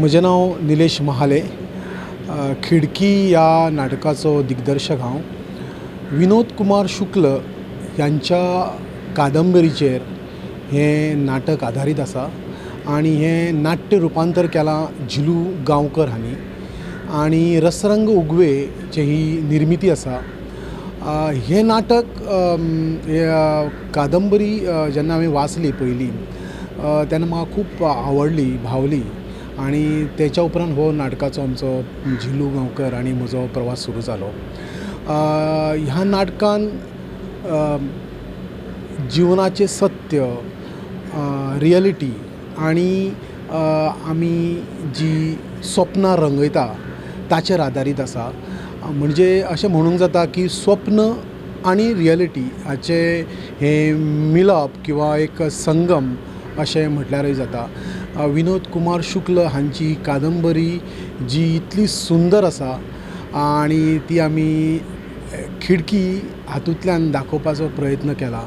म्हजें नांव निलेश महाले. खिडकी या नाटकाचो दिग्दर्शक हांव. विनोद कुमार शुक्ल ह्यांच्या कादंबरीचेर हें नाटक आधारीत आसा आनी हें नाट्य रुपांतर केलां झिलू गांवकर हांणी. आनी रसरंग उगवेचे ही निर्मिती आसा. हें नाटक कादंबरी जेन्ना हांवें वाचली पयली तेन्ना म्हाका खूब आवडली, भावली. आनी तेच्या उपरांत हो नाटकाचो आमचो झिलू गांवकर आनी म्हजो प्रवास सुरू जालो. ह्या नाटकान जिवनाचें सत्य, रियलिटी आनी आमी जी स्वप्नां रंगयता ताचेर आदारीत आसा. म्हणजे अशें म्हणूंक जाता की स्वप्न आनी रियलिटी हाचें हें मिलप किंवा एक संगम अशें म्हटल्यारय जाता. विनोद कुमार शुक्ल हांची कादंबरी जी इतली सुंदर आसा आनी ती आमी खिडकी हातूंतल्यान दाखोवपाचो प्रयत्न केला.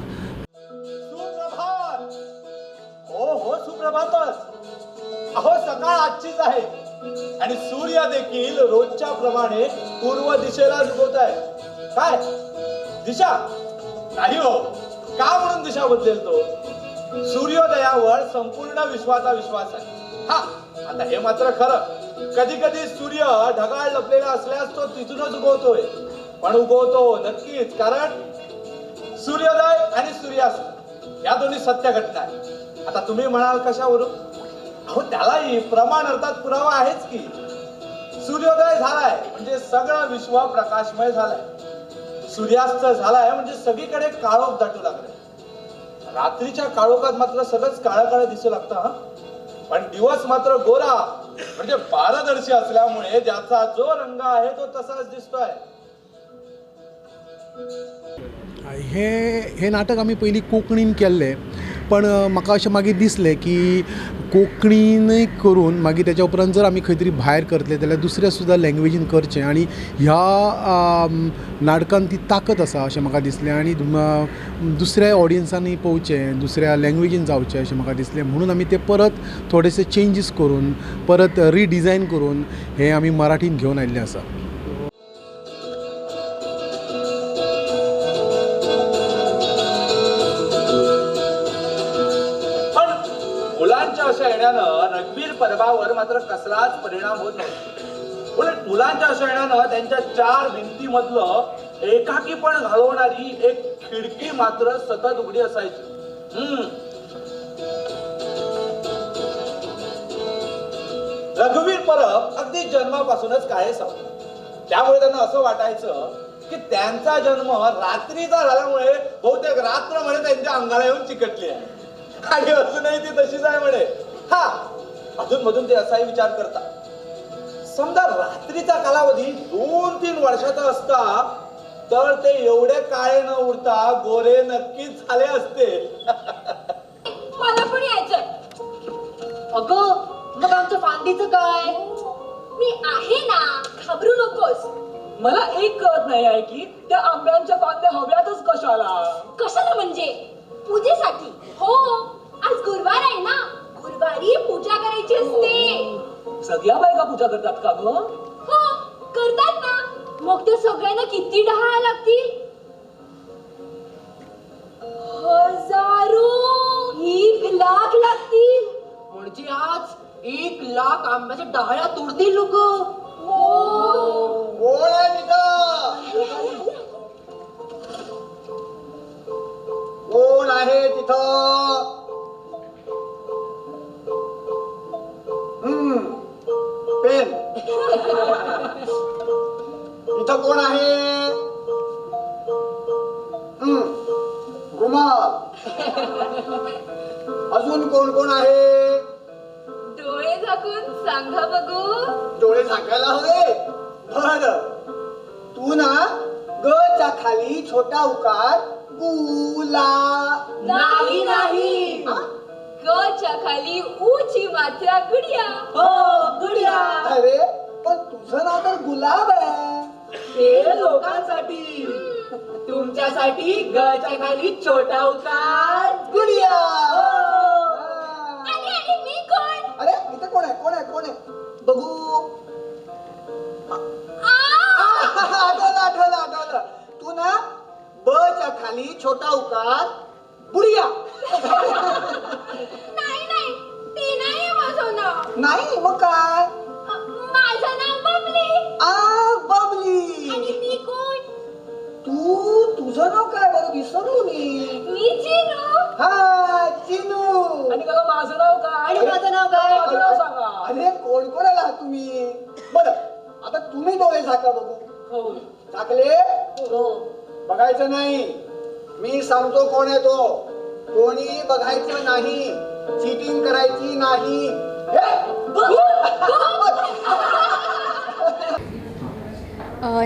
सुप्रभात. हो सुप्रभातच. अहो सकाळ आजचीच आहे आणि सूर्य देखील रोजच्या प्रमाणे पूर्व दिशेला उगवत आहे. काय दिशा नाही हो, का म्हणून दिशा बदलेल तो? सूर्योदयावर संपूर्ण विश्वाचा विश्वास आहे. हा, आता हे मात्र खरं, कधी कधी सूर्य ढगाळ लपलेला असल्यास तो तिथूनच उगवतोय. पण उगवतो नक्कीच, कारण सूर्योदय आणि सूर्यास्त या दोन्ही सत्य घटना आहेत. आता तुम्ही म्हणाल कशावरून? अहो त्यालाही प्रमाण अर्थात पुरावा आहेच की. सूर्योदय झालाय म्हणजे सगळं विश्व प्रकाशमय झालंय. सूर्यास्त झालाय म्हणजे सगळीकडे काळोख दाटू लागले. रात्रीच्या काळोखात मात्र सगळंच काळं काळं दिसू लागतं. हा, पण दिवस मात्र गोरा म्हणजे पारदर्शी असल्यामुळे ज्याचा जो रंग आहे तो तसाच दिसतोय. हे नाटक आमी पयलीं कोंकणीन केल्लें, पण म्हाका अशें मागीर दिसलें की कोंकणीनय करून मागीर तेच्या उपरांत जर आमी खंय तरी भायर करतले जाल्यार दुसऱ्या सुद्दां लँग्वेजीन करचें. आनी ह्या नाटकान ती ताकद आसा अशें म्हाका दिसलें. आनी दुसऱ्या ऑडियन्सांनी पळोवचें, दुसऱ्या लँग्वेजीन जावचें अशें म्हाका दिसलें. म्हणून आमी ते परत थोडेशे चेंजीस करून, परत रिडिजायन करून हें आमी मराठीन घेवन आयिल्लें आसा. मुलांच्या अशा येण्यानं रघुवीर पर्वावर मात्र कसलाच परिणाम होत नाही. उलट मुलांच्या अशा येण्यानं त्यांच्या चार भिंतीमधलं एकाकीपण घालवणारी एक खिडकी मात्र सतत उघडी असायची. रघुवीर परब अगदी जन्मापासूनच काळेस होता. त्यामुळे त्यांना असं वाटायचं की त्यांचा जन्म रात्रीचा झाल्यामुळे बहुतेक रात्र म्हणे त्यांच्या अंगाला येऊन चिकटली आहे आणि अजूनही ती तशीच आहे म्हणे. हा, अधून मधून ते असाही विचार करतात, समजा रात्रीचा कालावधी 2-3 वर्षाचा असता तर ते एवढे काळे न उडता गोरे नक्कीच झाले असते. मला पण यायचं. अगं मग आमच्या फांदीचं काय? मी आहे ना, घाबरू नकोस. मला एक कळत नाही आहे की त्या आंब्यांच्या फांद्या हव्यातच कशाला? कशाला म्हणजे? पूजेसाठी. हो, आज गुरुवार आहे ना, गुरुवारी पूजा करायची असते. सगळ्या बायका पूजा करतात का ग? हो, करतात ना. मग ते सगळ्यांना किती डहाळ्या लागतील? हजारो, 1,00,000 लागतील. म्हणजे आज 1,00,000 आंब्याच्या डहाळ्या तोडतील लोक. कोण आहे तिथं? कोण आहे तिथं? पेन. इथं कोण आहे? रुमाल. अजून कोण कोण आहे? डोळे झाकून सांगा बघू. डोळे झाकायला हवे. बर, तू ना ग च्या खाली छोटा उकार गुला. नाही नाही. ग च्या खाली ऊची मात्रा गुडिया. हो, गुडिया. अरे पण तुझं नाव तर गुलाब आहे. ते लोकांसाठी, तुमच्यासाठी गळच्या खाली छोटा उकार गुडिया. आणि मी कोण? अरे इथे कोण आहे? नाही नाही ते नाहीये माझं नाव. नाही मग काय? माझं नाव बबली. बबली. आणि मी कोण? तुझं नाव काय बरं विसरलो मी चिनू. हा चिनू. आणि माझं नाव काय? आणि माझं नाव काय? माझं नाव सांगा. अरे कोण कोण आला तुम्ही? बरं आता तुम्ही डोळे झाका बघू. झाकले? बघायचं नाही. मी सांगतो कोण आहे तो. कोणी बघायचं नाही. चीटिंग करायची नाही.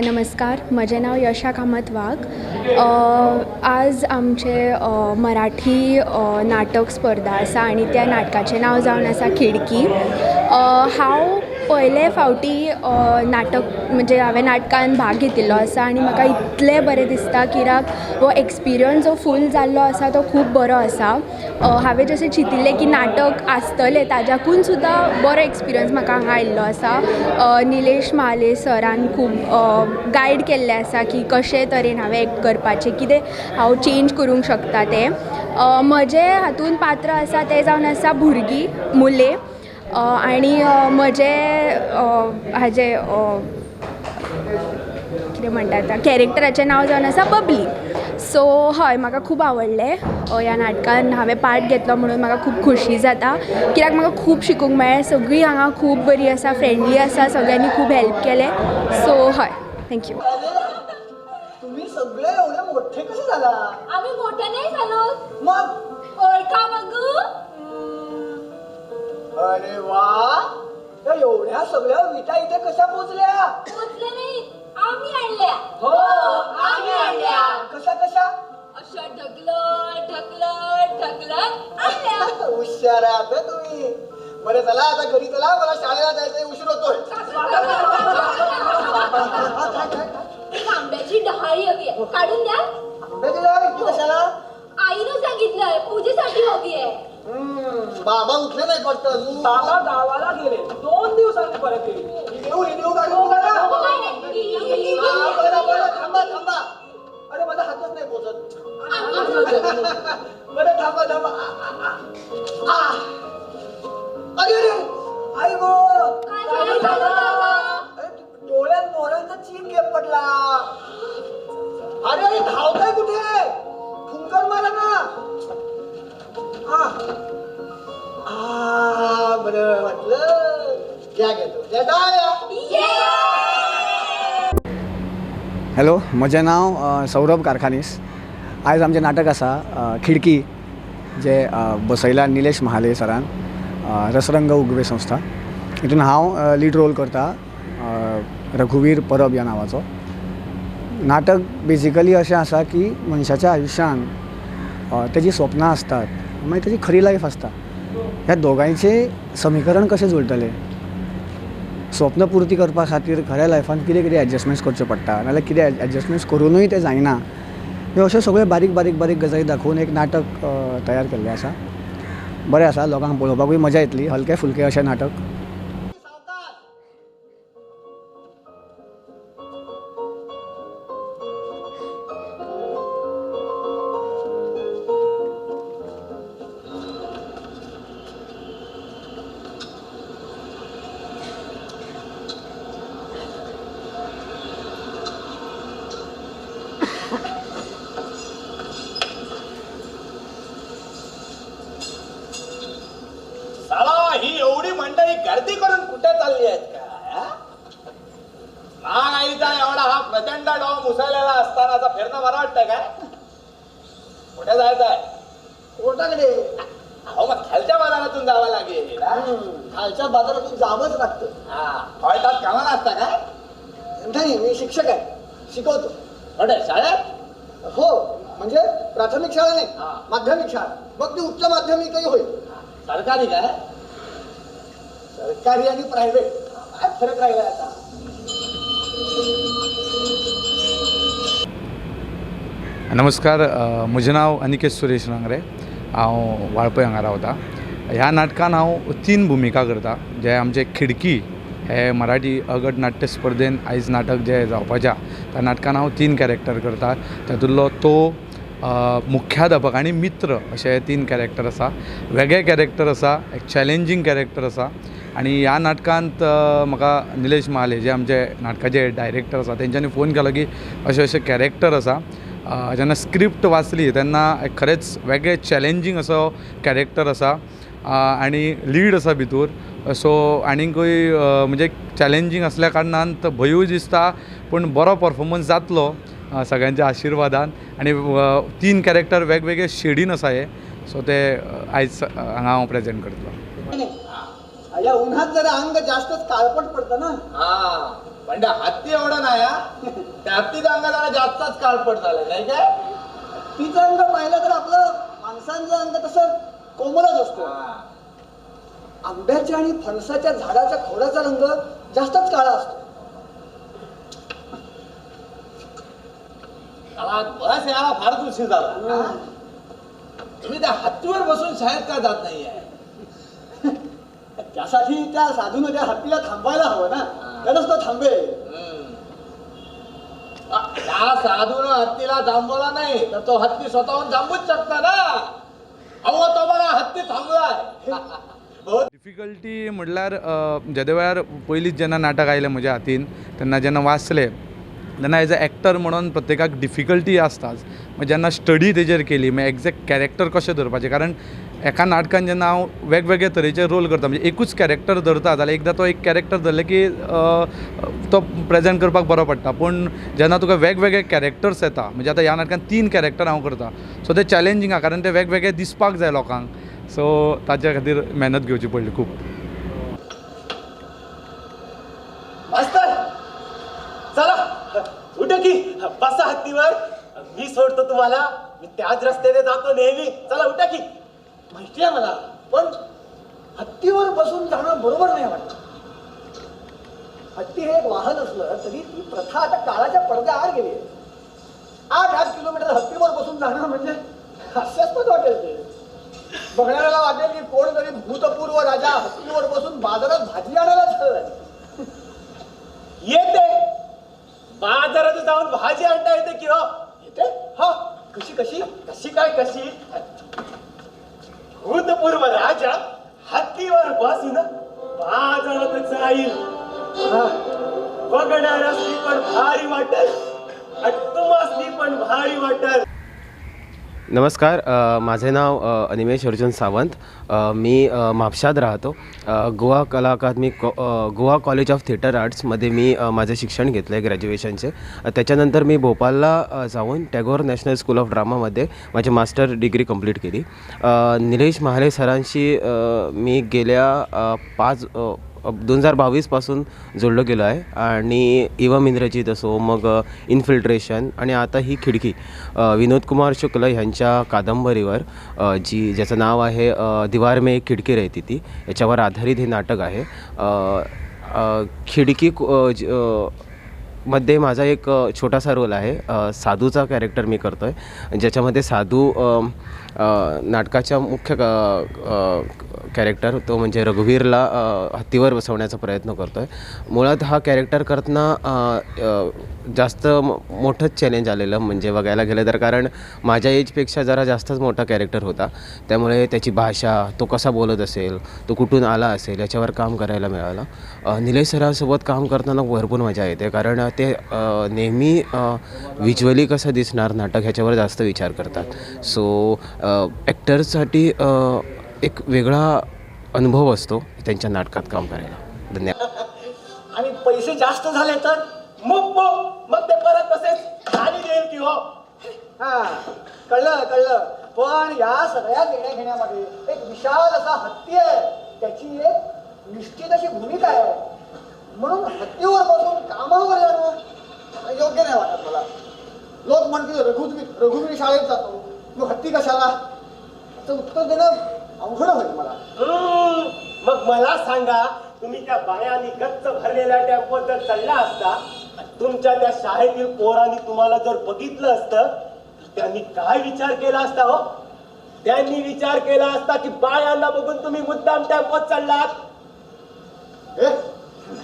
नमस्कार, म्हजें नाव यशा कामत वाघ. आज आमचे मराठी नाटक स्पर्धा आसा आनी त्या नाटकाचें नांव जावन आसा खिडकी. हांव पयले फावटी नाटक म्हणजे हांवें नाटकान भाग घेतिल्लो आसा आनी म्हाका इतलें बरें दिसता कित्याक हो एक्सपिरियन्स जो फूल जाल्लो आसा तो खूब बरो आसा. हांवें जशें चिंतिल्लें की नाटक आसतलें ताज्याकून सुद्दां बरो एक्सपिरियन्स म्हाका हांगा आयिल्लो आसा. निलेश म्हाले सरान खूब गायड केल्लें आसा की कशे तरेन हांवें एक्ट करपाचें, कितें हांव चेंज करूंक शकता तें. म्हजें हातून पात्र आसा तें जावन आसा भुरगीं मुले. आनी म्हजें हाजें कितें म्हणटा कॅरेक्टराचें नांव जावन आसा बबली. सो हय, म्हाका खूब आवडलें ह्या नाटकान हांवें पार्ट घेतलो म्हणून म्हाका खूब खोशी जाता कित्याक म्हाका खूब शिकूंक मेळ्ळें. सगळीं हांगा खूब बरीं आसा, फ्रेंडली आसा, सगळ्यांनी खूब हेल्प केलें. सो हय, थँक्यू. तुम्ही सगळे एवढे मोठे कसे झाला? आम्ही मोठे नाही झालो. मग ओळखा बघू. अरे वा, त्या एवढ्या सगळ्या विटा इथे कशा पोचल्या? पोचले नाही, आम्ही आणल्या. हो, आम्ही आणल्या. कशा कशा? अशा ढकलत ढकलत ढकलत आणल्या. हुशार आहात हं तुम्ही. बरं चला आता घरी चला, मला शाळेला जायचं उशीर होतोय. एक आंब्याची डहाळी हवी आहे, काढून द्या. आंब्याची डहाळी कशाला? आईनं सांगितलंय पूजेसाठी हवी आहे. बाबा उठले नाही पडतं. बाबा गावाला गेले, 2 दिवसांनी परत येईल. देऊ काढून बघा. बरं थांबा थांबा. अरे माझा हातच नाही पोचत. बरं थांबा. अरे आई गो, काय झालं? डोळ्यात मोहरांचा चीप पडला. अरे धावताय कुठे? फुंकर मारा ना. बरं वाटलं. घेतो. हॅलो, म्हजें नांव सौरभ कारखानीस. आयज आमचें नाटक आसा खिडकी, जे बसयला निलेश महाले सरान, रसरंग उगवे संस्था. हितून हांव लीड रोल करता, रघुवीर परब ह्या नांवाचो. नाटक बेजिकली अशें आसा की मनशाच्या आयुश्यान तेजी स्वप्नां असतात, मागीर तेजी खरी लायफ आसता. ह्या दोगांयचें समीकरण कशें जुळटलें? स्वप्न पुर्ती करपा खातीर खऱ्या लायफान कितें कितें एडजस्टमेंट्स करच्यो पडटा, नाजाल्यार कितें एडजस्टमेंट्स करूनय तें जायना. ह्यो अश्यो सगळ्यो बारीक बारीक बारीक गजाली दाखोवन एक नाटक तयार केल्लें आसा. बरें आसा, लोकांक पळोवपाकूय मजा येतली. हलकें फुलकें अशें नाटक. ही एवढी मंडळी गर्दी करून कुठे चालली आहेत का? आईचा एवढा हा प्रचंड डॉ मुसळलेला असतानाचा फिरणं मला वाटतं काय? कुठे जायचंय? कोर्टाकडे. अहो मग खालच्या बाजारातून जावं लागेल. खालच्या बाजारातून जावंच लागतं. हॉल्टात कामाला असता काय? नाही, मी शिक्षक आहे, शिकवतो. कुठे शाळेत? हो, म्हणजे प्राथमिक शाळा नाही, माध्यमिक शाळा. मग ती उच्च माध्यमिकही होईल. सरकारी काय? सरकारी आणि प्रायव्हेट काय फरक राहिला आता? नमस्कार, म्हजें नांव अनिकेत सुरेश नांगरे. हांव वाळपय हांगा रावता. ह्या नाटकान हांव 3 भुमिका करता. जे आमचे खिडकी हे मराठी अगट नाट्य स्पर्धेन आयज नाटक जे जावपाच्या त्या नाटकान हांव 3 कॅरेक्टर करता. तातूंतलो तो मुख्याध्यापक आनी मित्र अशे 3 कॅरेक्टर आसा. वेगळे कॅरेक्टर आसा, एक चॅलेंजींग कॅरेक्टर आसा. आनी ह्या नाटकांत म्हाका निलेश महाले जे आमचे नाटकाचे डायरेक्टर आसा तेंच्यांनी फोन केलो की अशे अशे कॅरेक्टर आसा. जेन्ना स्क्रिप्ट वाचली तेन्ना खरेंच वेगळे चॅलेंजींग असो कॅरेक्टर आसा आनी लीड आसा भितूर. सो आनीकूय म्हणजे चॅलेंजींग असल्या कारणान भंयूय दिसता पूण बरो परफॉर्मन्स जातलो सगळ्यांच्या आशिर्वादान. आनी 3 कॅरेक्टर वेगवेगळे शेडीन आसा हे. सो ते आयज हांगा हांव प्रेजेंट करतलो. या उन्हात जरा अंग जास्तच काळपट पडतं ना. हा पण त्या हत्ती एवढं नाही हा. त्या हत्तीचा अंग जरा जास्तच काळपट झालं नाही काय. तिचं अंग पाहिलं तर आपलं माणसांचं अंग तसं कोमलच असतं. आंब्याच्या आणि फणसाच्या झाडाच्या खोडाचा रंग जास्तच काळा असतो. बस याला फारच उशीर झाला. तुम्ही त्या हत्तीवर बसून शाळेत का जात नाहीये? त्यासाठी त्या साधून त्या हत्तीला थांबायला हवं ना. त्यानंच तो थांबेल. त्या साधून हत्तीला थांबवला नाही तर तो हत्ती स्वतःहून थांबूच शकता ना. अहो तो बघा हत्ती थांबलाय. डिफिकल्टी म्हटल्यार जेदे वेळार पयलींच जेन्ना नाटक आयलें म्हज्या हातीन तेन्ना जेन्ना वाचलें तेन्ना एज अ एक्टर म्हणून प्रत्येकाक डिफिकल्टी आसताच. जेन्ना स्टडी तेजेर केली मागीर एग्जॅक्ट कॅरेक्टर कशें धरपाचें कारण एका नाटकान जेन्ना हांव वेगवेगळे तरेचे रोल करता म्हणजे एकूच कॅरेक्टर धरता जाल्यार एकदां तो एक कॅरेक्टर धरले की तो प्रेजेंट करपाक बरो पडटा. पूण जेन्ना तुका वेगवेगळे कॅरेक्टर्स येता म्हणजे आतां ह्या नाटकान 3 कॅरेक्टर हांव करता सो ते चॅलेंजींग आहा कारण ते वेगवेगळे दिसपाक जाय लोकांक. सो ताच्या खातीर मेहनत घेवची पडली खूब. मास्तर चला उठ की बसा हत्तीवर. मी सोडतो तुम्हाला. मी त्याच रस्त्याने जातो नेहमी. चला उठा की. माहिती आहे मला पण हत्तीवर बसून जाणं बरोबर नाही वाटत. हत्ती हे एक वाहन असलं तरी ती प्रथा आता काळाच्या पडद्याआड गेली. 8-8 किलोमीटर हत्तीवर बसून जाणं म्हणजे हास्यास्पद वाटेल. ते बघणाऱ्याला वाटेल की कोणतरी भूतपूर्व राजा हत्तीवर बसून बाजारात भाजी आणायला चाललाय. येते बाजारात जाऊन भाजी आणता येते की हो? येते हा. कशी कशी कशी काय कशी? भूतपूर्व राजा हत्तीवर बसून बाजारात जाईल. बघणाऱ्यासनी पण भारी वाटेल आणि तुम्हासनी पण भारी वाटेल. नमस्कार, माझे नाव अनिमेश अर्जुन सावंत. मी म्हापशात राहतो. गोवा कला अकादमी गोवा कॉलेज ऑफ थिएटर आर्ट्समध्ये मी माझे शिक्षण घेतलं आहे ग्रॅज्युएशनचे. त्याच्यानंतर मी भोपाळला जाऊन टॅगोर नॅशनल स्कूल ऑफ ड्रामामध्ये माझी मास्टर डिग्री कंप्लीट केली. निलेश महाले सरांशी मी गेल्या 2022 पासून जोडलो गेलो आहे आणि इवम इंद्रजीत असो मग इन्फिल्ट्रेशन आणि आता ही खिडकी विनोद कुमार शुक्ल ह्यांच्या कादंबरीवर ज्याचं नाव आहे दीवार में एक खिडकी रहती थी याच्यावर आधारित हे नाटक आहे. खिडकी मध्ये माझा एक छोटासा रोल आहे. साधूचा कॅरेक्टर मी करतो आहे ज्याच्यामध्ये साधू नाटकाच्या मुख्य कॅरेक्टर तो म्हणजे रघुवीरला हत्तीवर बसवण्याचा प्रयत्न करतो आहे. मुळात हा कॅरेक्टर करताना जास्त मोठंच चॅलेंज आलेलं म्हणजे बघायला गेलं तर कारण माझ्या एजपेक्षा जरा जास्तच मोठा कॅरेक्टर होता. त्यामुळे त्याची भाषा तो कसा बोलत असेल तो कुठून आला असेल याच्यावर काम करायला मिळालं. निलेश सरांसोबत काम करताना भरपूर मजा येते कारण ते नेहमी व्हिज्युअली कसं दिसणार नाटक ह्याच्यावर जास्त विचार करतात. सो ॲक्टर्ससाठी एक वेगळा अनुभव असतो त्यांच्या नाटकात काम करायला. धन्यवाद. आणि पैसे जास्त झाले तर मग ते परत तसेच खाली देईल की हो? हा कळलं. पण या सगळ्या देण्या घेण्यामध्ये एक विशाल असा हत्ती आहे. त्याची एक निश्चित अशी भूमिका आहे. म्हणून हत्तीवर बसून कामावर जाणं योग्य नाही वाटत मला. लोक म्हणतील रघुवीर शाळेत जातो मग हत्ती कशाला. याचं उत्तर देणं अवघड होईल मला. मग मला सांगा तुम्ही त्या बायानी गच्च भरलेल्या टेम्पोत जर चढला असता तुमच्या त्या शाळेतील पोरांनी तुम्हाला जर बघितलं असतं त्यांनी काय विचार केला असता हो? त्यांनी विचार केला असता की बायांना बघून तुम्ही मुद्दाम टेम्पोत चढलात.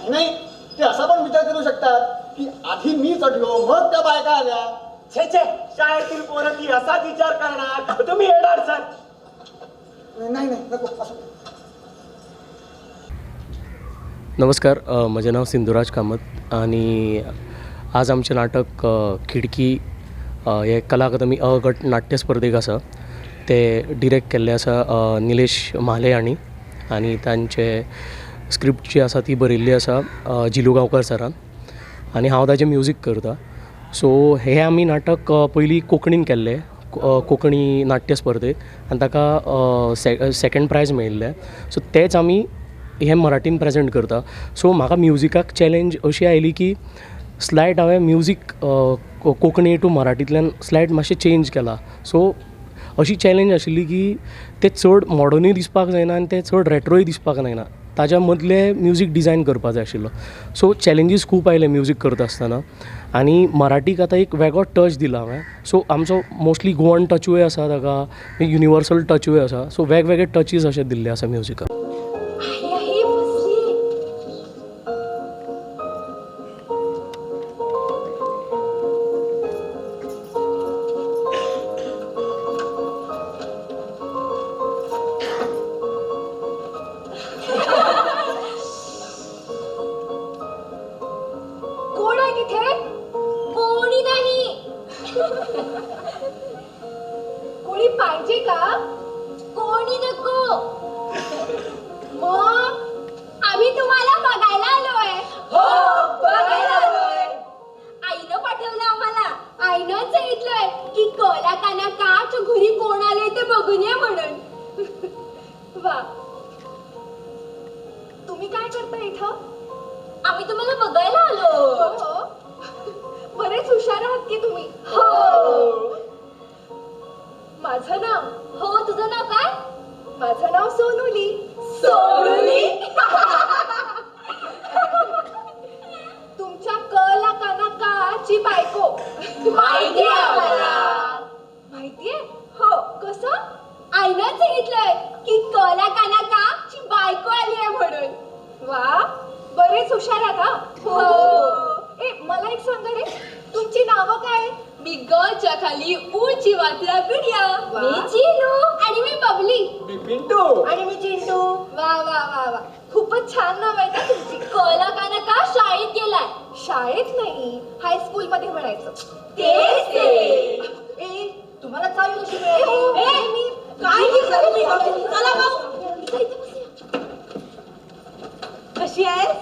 नाही ते असा पण विचार करू शकतात की आधी मी चढलो मग त्या बायका आल्या. छे छे, शाळेतील पोरं ती असाच विचार करणार, तुम्ही येणार सर. नाही नाही नको असं. नमस्कार, म्हजें नांव सिंधुराज कामत आणि आज आमचें नाटक खिडकी हे कला अकादमी अ गट नाट्य स्पर्धेक आसा. ते डिरेक्ट केल्ले आसा निलेश म्हाले आनी तांचे स्क्रिप्ट जी आसा ती बरयल्ली आसा जिलू गांवकर सरान आनी हांव ताचें म्युजीक करतां. सो हे आमी नाटक पयलीं कोंकणीन केल्लें कोंकणी नाट्य स्पर्धेक आनी ताका सेकंड प्रायज मेळिल्लें. सो तेच आमी हें मराठीन प्रेजेंट करता. सो म्हाका म्युजिकाक चॅलेंज अशी आयली की स्लायट हांवें म्युजीक कोंकणी टू मराठींतल्यान स्लायट मातशें चेंज केलां. सो अशी चॅलेंज आशिल्ली की तें चड मॉडर्नूय दिसपाक जायना आनी तें चड रेट्रोय दिसपाक जायना. ताज्या मदलें म्युजीक डिजायन करपाक जाय आशिल्लो. सो चॅलेंजीस खूब आयले म्युजीक करता आसतना आनी मराठीक आतां एक वेगळो टच दिला हांवें. सो आमचो मोस्टली गोवन टचूय आसा ताका, युनिवर्सल टचूय आसा. सो वेगवेगळे टचीस अशे दिल्ले आसा म्युजिकाक. आहे बसली. कोण आहे तिथे? कोणी नाही. कोणी पाहिजे का? कोणी नको. मग आम्ही तुम्हाला बघायला आलोय. हो, बघायला आलोय. आईनं पाठवलं आम्हाला. आईनं सांगितलंय की कोला काना काच्या घरी कोण आले ते बघून या म्हणून. वा, तुम्ही काय करता इथं? आम्ही तुम्हाला बघायला आलो. बरेच हुशार आहात की तुम्ही. हो. माझं नाव. हो, तुझं नाव काय? माझं नाव सोनुली. सोनुली. तुमच्या कला काना काची बायको. माहितीये आम्हाला. माहितीये? हो. कसं? आईनं सांगितलंय की कला काना काची बायको आली आहे म्हणून. वा, बरेच हुशार आहात हा. हो. ए, मला एक सांगा रे, तुमची नावं काय? मी गच्या खाली उची वाचला पिढ्या. मी चिनू. आणि मी बबली. मी पिंटू. आणि मी चिंटू. वा वा वा वा, खूपच छान नाव आहे का तुमची. कला काना का शाळेत गेलाय? शाळेत नाही, हायस्कूल मध्ये म्हणायचं. तेच ते. ए, तुम्हाला चालू कशी मिळाली? मी काय केलं मी? चला भाऊ. कशी आहे?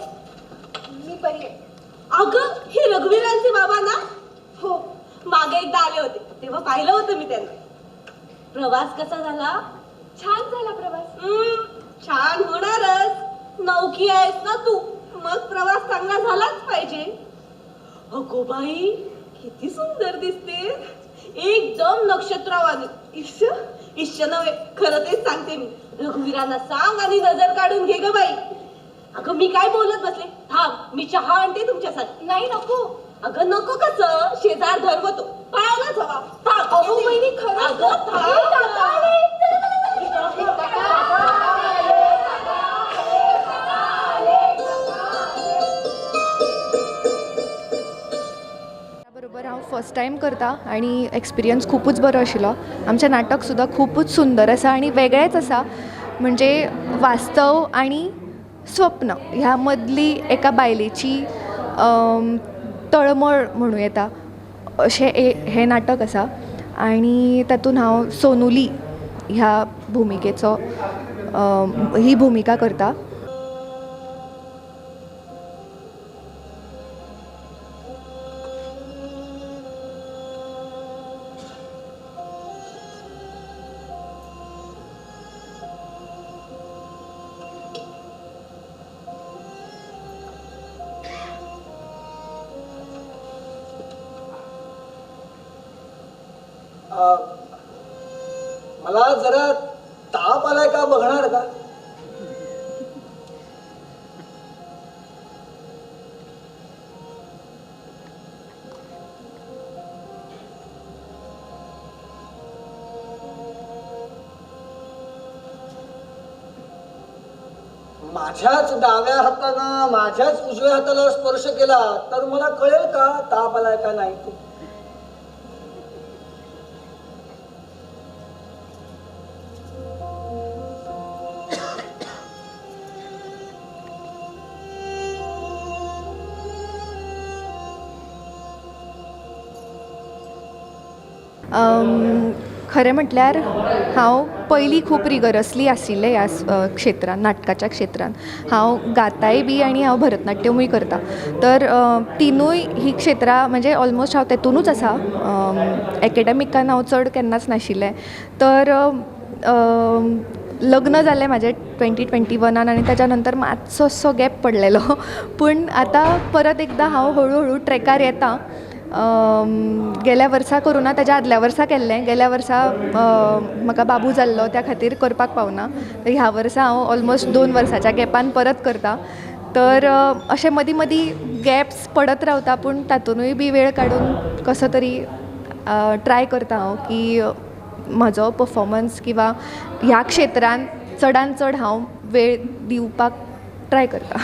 मी बरी आहे. अगं, हे रघुवीरांचे बाबा ना? हो, मागे एकदा आले होते तेव्हा पाहिलं होतं मी त्यांना. प्रवास कसा झाला? छान झाला प्रवास. छान होणारच. नौकी आहेस ना तू, मग प्रवास चांगला झालाच पाहिजे. अगो बाई, किती सुंदर दिसते. एकदम नक्षत्रवाणी. इश्य नव्हे, खरं तेच सांगते मी. रघुवीरांना सांग आणि नजर काढून घे ग बाई. अगं, मी काय बोलत बसले. थांब, मी चहा आणते तुमच्यासाठी. नाही नको. अगं नको कसं, शेजार धरवतो, पायाला जावा. थांब. अहो बहिणी, खरं. अगं थांब. बरोबर हांव फर्स्ट टायम करता आनी एक्सपिरियन्स खूपच बरो आशिल्लो. आमचें नाटक सुद्दां खूपच सुंदर आसा आनी वेगळेंच आसा. म्हणजे वास्तव आनी स्वप्न ह्या मदली एका बायलेची तळमळ म्हणूं येता अशें हें नाटक आसा. आनी तातूंत हांव सोनुली ह्या भुमिकेचो ही भुमिका करता. मला जरा ताप आलाय का बघणार का? माझ्याच डाव्या हातानं माझ्याच उजव्या हाताला स्पर्श केला तर मला कळेल का ताप आलाय का नाही ते. खरें म्हटल्यार हांव पयलीं खूब रिगरसली आशिल्लें ह्या क्षेत्रान, नाटकाच्या क्षेत्रान. हांव गाताय बी आनी हांव भरतनाट्यमूय करतां. तर तिनूय ही क्षेत्रां म्हणजे ऑलमोस्ट हांव तेतूनूच आसा. एकेडॅमिकान हांव चड केन्नाच नाशिल्लें. तर लग्न जालें म्हाजें 2021 आनी ताच्या नंतर मातसो गॅप पडलेलो. पूण आतां परत एकदां हांव हळू हळू ट्रॅकार येतां. गेल्या वर्सा करूं ना, ताच्या आदल्या वर्सा केल्लें. गेल्या वर्सा म्हाका बाबू जाल्लो, त्या खातीर करपाक पावना. ह्या वर्सा हांव ऑलमोस्ट 2 वर्साच्या गॅपान परत करतां. तर अशें मदीं मदीं गॅप्स पडत रावता, पूण तातूंतूय बी वेळ काडून कसो तरी ट्राय करता हांव की म्हजो परफॉर्मन्स किंवा ह्या क्षेत्रान चडांत चड हांव वेळ दिवपाक ट्राय करतां.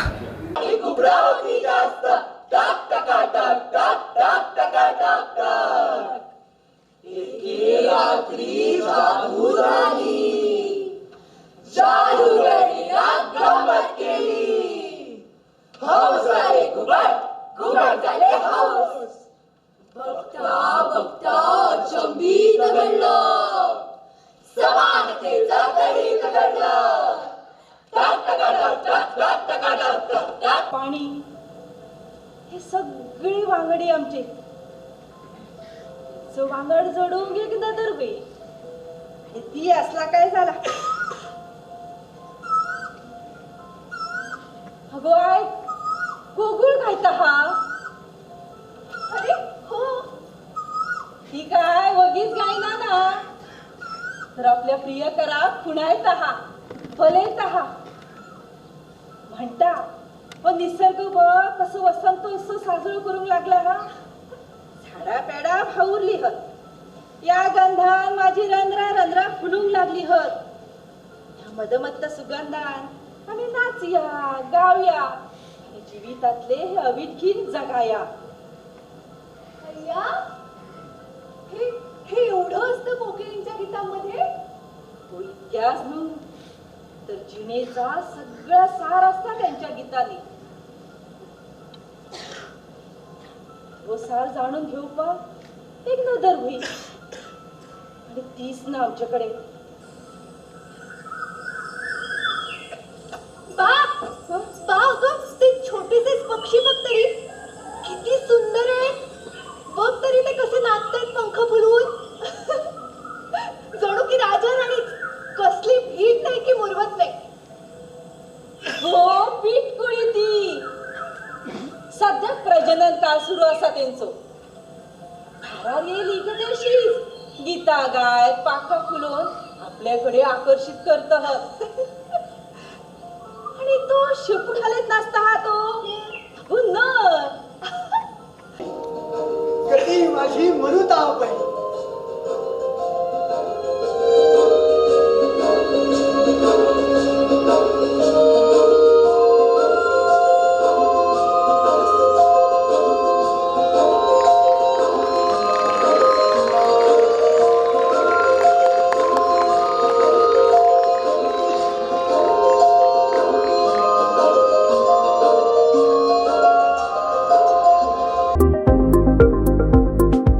पाणी हे सगळे वांगडी आमचे वांगड जोडूंक एकदा तर वे आणि ती असला काय झाला. अगो आय गोगुळ खायता हा. अरे हो, ती काय वगीच गायना ना, तर आपल्या प्रियकराक खुणायता हा, फलयता हा. म्हणता पण निसर्ग बघ कसं वसंतोत्सव साजरा करूंक लागला हा. झाडा पेडा भाऊरली हत, या गंधान माझी रंध्रा रंध्रा फुलूंक लागली हत. ह्या मदमत्त सुगंधान आम्ही नाचया, गावया आणि जिवितातले हे अविठीन जगाया. अय्या, हे एवढं असतं कोकिळींच्या गीतांमध्ये? तो इतिहास न्हू, तर जिणेचा सगळा सार असता त्यांच्या गीतांनी. तो सार जाणून घेवपाक एक नदर होईल आणि तीच ना आमच्याकडे. ते छोटेसे पक्षी बघ तरी, किती सुंदर आहे. बघ तरी ते कसे नाचतात पंख फुलवून. जणू की राजा राणी, कसली भीत नाही की मुरवत नाही. हो, पिटकुळी ती. सध्या प्रजनन काळ सुरू असा त्यांचो. घरात येईल इकदेशीच गीता गाय पाखा फुलून आपल्याकडे आकर्षित करत आहात. आणि तो शेपूट घालत नसता हा तो न कधी माझी मनुताव पडली.